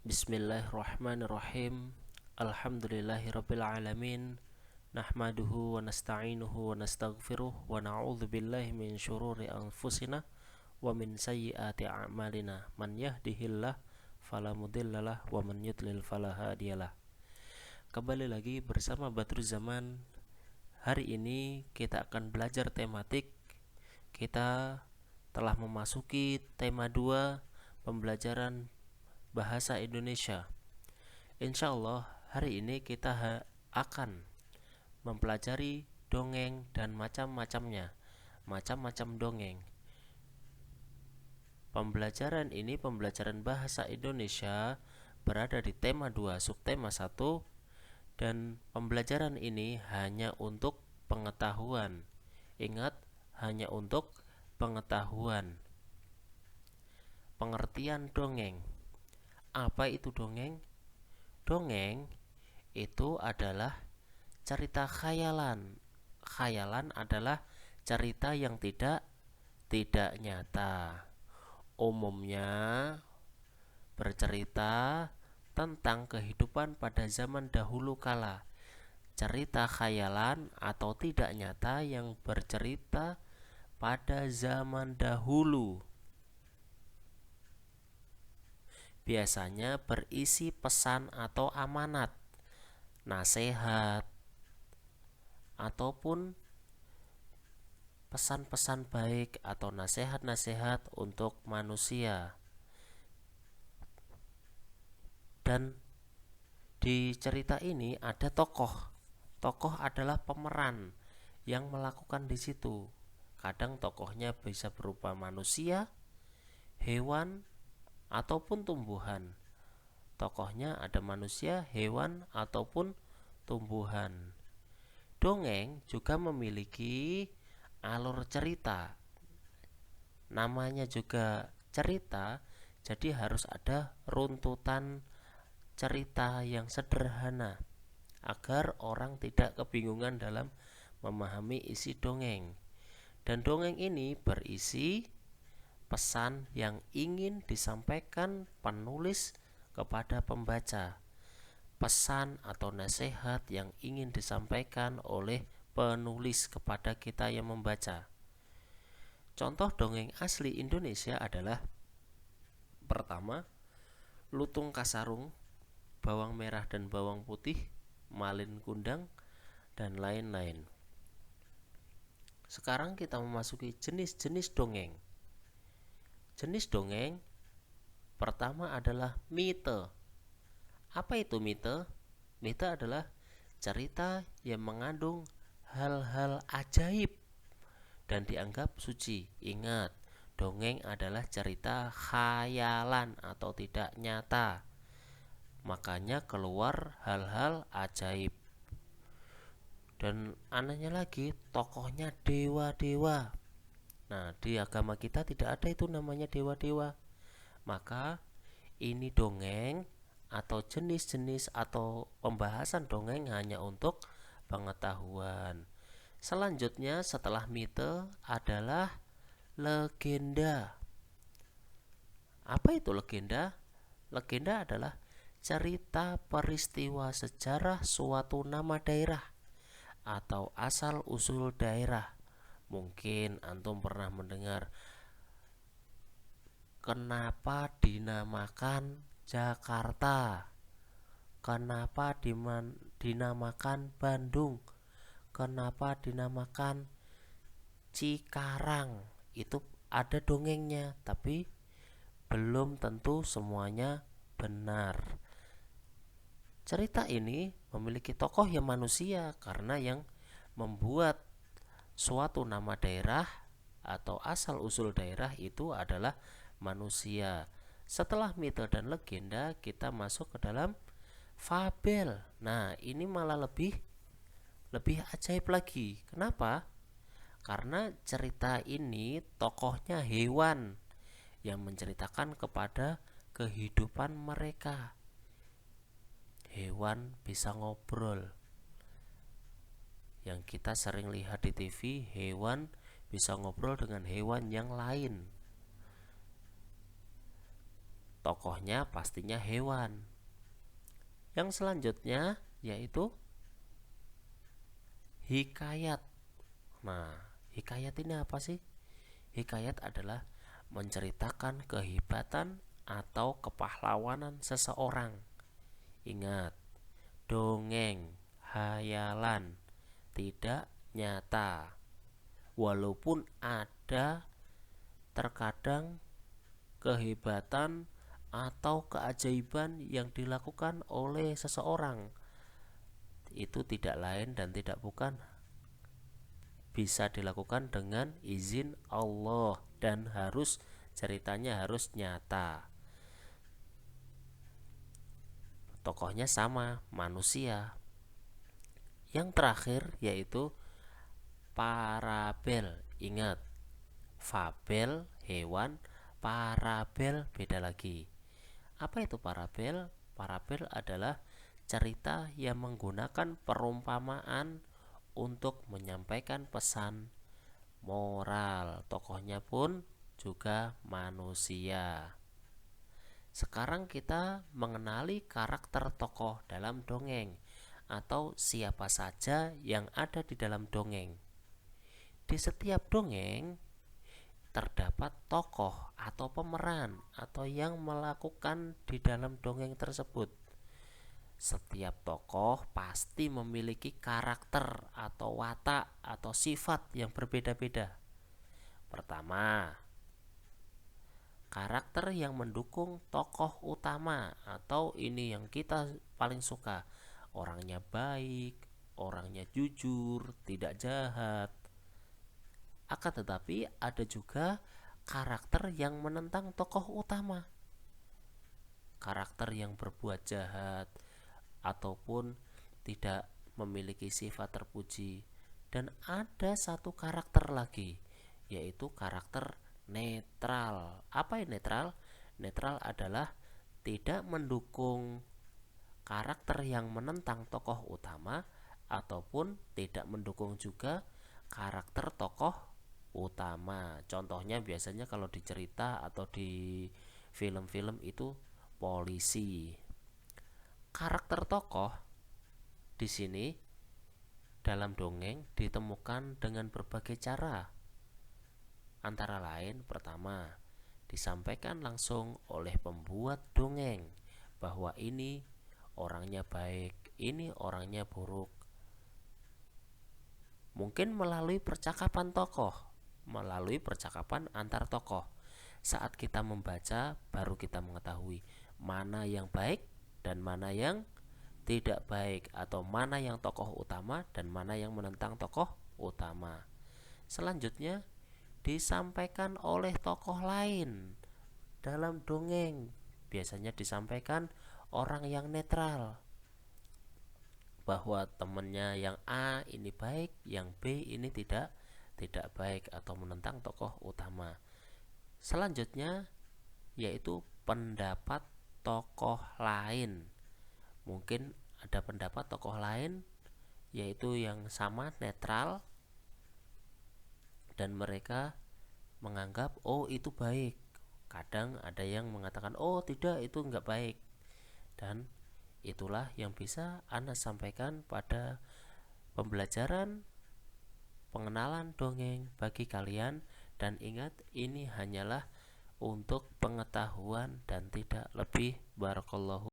Bismillahirrahmanirrahim. Alhamdulillahirabbil alamin. Nahmaduhu wa nasta'inuhu wa nastaghfiruh wa na'udzu billahi min syururi anfusina wa min sayyiati a'malina. Man yahdihillah fala mudhillalah wa man yudlil fala hadiyalah. Kembali lagi bersama Badrul Zaman. Hari ini kita akan belajar tematik. Kita telah memasuki tema 2 pembelajaran bahasa Indonesia. Insya Allah hari ini kita akan mempelajari dongeng dan macam-macamnya, macam-macam dongeng. Pembelajaran ini, pembelajaran bahasa Indonesia, berada di tema 2 subtema 1, dan pembelajaran ini hanya untuk pengetahuan. Ingat, hanya untuk pengetahuan. Pengertian dongeng. Apa itu dongeng? Dongeng itu adalah cerita khayalan. Khayalan adalah cerita yang tidak nyata. Umumnya bercerita tentang kehidupan pada zaman dahulu kala. Cerita khayalan atau tidak nyata yang bercerita pada zaman dahulu. Biasanya berisi pesan atau amanat, nasihat, ataupun pesan-pesan baik atau nasihat-nasihat untuk manusia. Dan di cerita ini ada tokoh. Tokoh adalah pemeran yang melakukan di situ. Kadang tokohnya bisa berupa manusia, hewan, ataupun tumbuhan. Tokohnya ada manusia, hewan, ataupun tumbuhan. Dongeng juga memiliki alur cerita. Namanya juga cerita, jadi harus ada runtutan cerita yang sederhana agar orang tidak kebingungan dalam memahami isi dongeng. Dan dongeng ini berisi pesan yang ingin disampaikan penulis kepada pembaca, pesan atau nasihat yang ingin disampaikan oleh penulis kepada kita yang membaca. Contoh dongeng asli Indonesia adalah: pertama, Lutung Kasarung, Bawang Merah dan Bawang Putih, Malin Kundang, dan lain-lain. Sekarang kita memasuki jenis-jenis dongeng. Jenis dongeng pertama adalah mite. Apa itu mite? Mite adalah cerita yang mengandung hal-hal ajaib dan dianggap suci. Ingat, dongeng adalah cerita khayalan atau tidak nyata. Makanya keluar hal-hal ajaib. Dan anehnya lagi, tokohnya dewa-dewa. Nah, di agama kita tidak ada itu namanya dewa-dewa. Maka ini dongeng atau jenis-jenis atau pembahasan dongeng hanya untuk pengetahuan. Selanjutnya setelah mite adalah legenda. Apa itu legenda? Legenda adalah cerita peristiwa sejarah suatu nama daerah atau asal-usul daerah. Mungkin antum pernah mendengar kenapa dinamakan Jakarta, kenapa dinamakan Bandung, kenapa dinamakan Cikarang. Itu ada dongengnya, tapi belum tentu semuanya benar. Cerita ini memiliki tokoh yang manusia karena yang membuat suatu nama daerah atau asal-usul daerah itu adalah manusia. Setelah mite dan legenda, kita masuk ke dalam fabel. Nah, ini malah lebih ajaib lagi. Kenapa? Karena cerita ini tokohnya hewan yang menceritakan kepada kehidupan mereka. Hewan bisa ngobrol. Yang kita sering lihat di TV, hewan bisa ngobrol dengan hewan yang lain. tokohnya pastinya hewan. Yang selanjutnya yaitu hikayat. Nah, hikayat ini apa sih? Hikayat adalah menceritakan kehebatan atau kepahlawanan seseorang. Ingat, dongeng, hayalan, tidak nyata. Walaupun ada terkadang kehebatan atau keajaiban yang dilakukan oleh seseorang, itu tidak lain dan tidak bukan bisa dilakukan dengan izin Allah dan ceritanya harus nyata. Tokohnya sama, manusia. Yang terakhir yaitu parabel. Ingat, fabel hewan, parabel beda lagi. Apa itu parabel? Parabel adalah cerita yang menggunakan perumpamaan untuk menyampaikan pesan moral. Tokohnya pun juga manusia. Sekarang kita mengenali karakter tokoh dalam dongeng atau siapa saja yang ada di dalam dongeng. Di setiap dongeng terdapat tokoh atau pemeran atau yang melakukan di dalam dongeng tersebut. Setiap tokoh pasti memiliki karakter atau watak atau sifat yang berbeda-beda. Pertama, karakter yang mendukung tokoh utama atau ini yang kita paling suka. Orangnya baik, orangnya jujur, tidak jahat. Akan tetapi ada juga karakter yang menentang tokoh utama. Karakter yang berbuat jahat ataupun tidak memiliki sifat terpuji. Dan ada satu karakter lagi, yaitu karakter netral. Apa yang netral? Netral adalah tidak mendukung karakter yang menentang tokoh utama ataupun tidak mendukung juga karakter tokoh utama. Contohnya biasanya kalau di cerita atau di film-film itu polisi. Karakter tokoh di sini dalam dongeng ditemukan dengan berbagai cara. Antara lain, pertama, disampaikan langsung oleh pembuat dongeng bahwa ini orangnya baik, ini orangnya buruk. Mungkin melalui percakapan tokoh, melalui percakapan antar tokoh. Saat kita membaca, baru kita mengetahui mana yang baik dan mana yang tidak baik, atau mana yang tokoh utama dan mana yang menentang tokoh utama. Selanjutnya disampaikan oleh tokoh lain dalam dongeng. Biasanya disampaikan orang yang netral, bahwa temannya yang A ini baik, yang B ini tidak baik atau menentang tokoh utama. Selanjutnya yaitu pendapat tokoh lain. Mungkin ada pendapat tokoh lain yaitu yang sama netral dan mereka menganggap oh itu baik. Kadang ada yang mengatakan oh tidak, itu enggak baik. Dan itulah yang bisa Anda sampaikan pada pembelajaran pengenalan dongeng bagi kalian. Dan ingat, ini hanyalah untuk pengetahuan dan tidak lebih. Barakallahu